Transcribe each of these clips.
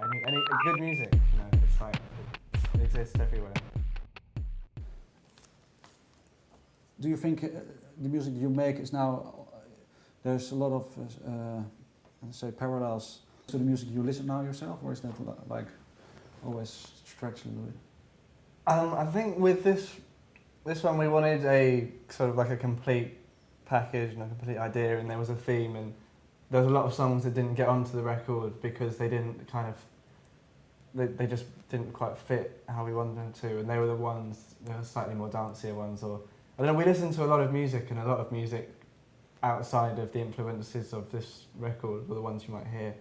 any good music, you know, it's like it exists everywhere. Do you think the music you make is now, there's a lot of, let's say, parallels to the music you listen now yourself, or is that like always stretched a little bit? I think with this one we wanted a sort of like a complete package and a complete idea, and there was a theme, and there was a lot of songs that didn't get onto the record because they didn't kind of, they just didn't quite fit how we wanted them to, and they were the ones, they were slightly more dancier ones, or I don't know, we listened to a lot of music, and a lot of music outside of the influences of this record were the ones you might hear.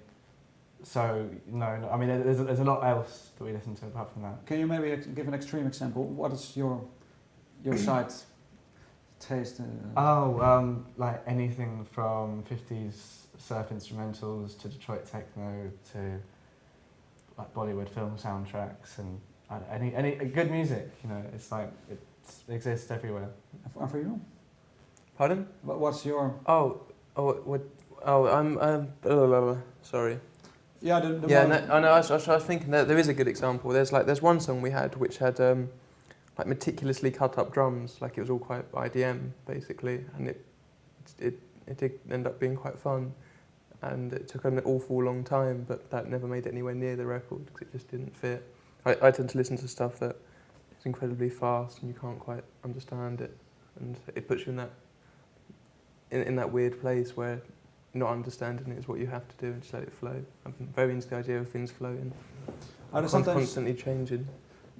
So, no, I mean, there's a lot else that we listen to apart from that. Can you maybe give an extreme example? What is your side taste? Like anything from 50s surf instrumentals to Detroit techno to like Bollywood film soundtracks and any good music, you know, it's like it exists everywhere. And for you? Pardon? What's your? I'm sorry. Yeah, I was thinking that there is a good example. There's one song we had which had like meticulously cut up drums, like it was all quite IDM basically, and it did end up being quite fun, and it took an awful long time, but that never made it anywhere near the record because it just didn't fit. I tend to listen to stuff that is incredibly fast and you can't quite understand it, and it puts you in that weird place where not understanding it is what you have to do and just let it flow. I'm very into the idea of things flowing, constantly changing.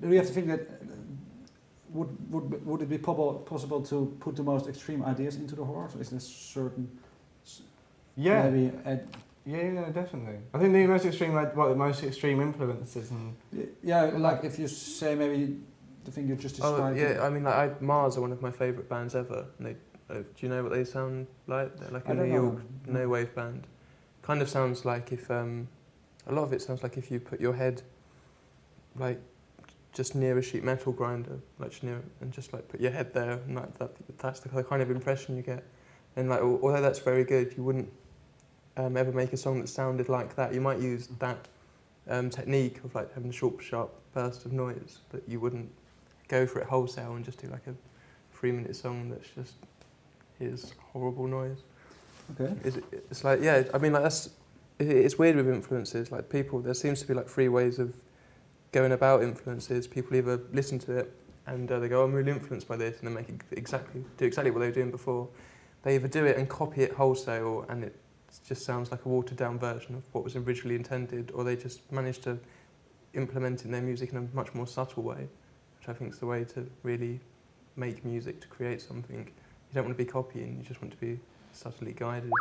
Do you have to think that would it be possible to put the most extreme ideas into the horror? So is there certain? Yeah. Maybe. Yeah, definitely. I think the most extreme influences and. Yeah, like if you say maybe the thing you just described. Oh yeah, I mean like Mars are one of my favourite bands ever. And they, do you know what they sound like? They're like a New York no-wave band. Kind of sounds like if a lot of it sounds like if you put your head like just near a sheet metal grinder, like just near, and just like put your head there, and like that's the kind of impression you get. And like although that's very good, you wouldn't ever make a song that sounded like that. You might use that technique of like having a short, sharp burst of noise, but you wouldn't go for it wholesale and just do like a 3-minute song that's just here's horrible noise. Okay. It's like, yeah, I mean, like it's weird with influences. Like people, there seems to be like 3 ways of going about influences. People either listen to it and they go, I'm really influenced by this, and they do exactly what they were doing before. They either do it and copy it wholesale, and it just sounds like a watered down version of what was originally intended, or they just manage to implement it in their music in a much more subtle way, which I think is the way to really make music, to create something. You don't want to be copying, you just want to be subtly guided.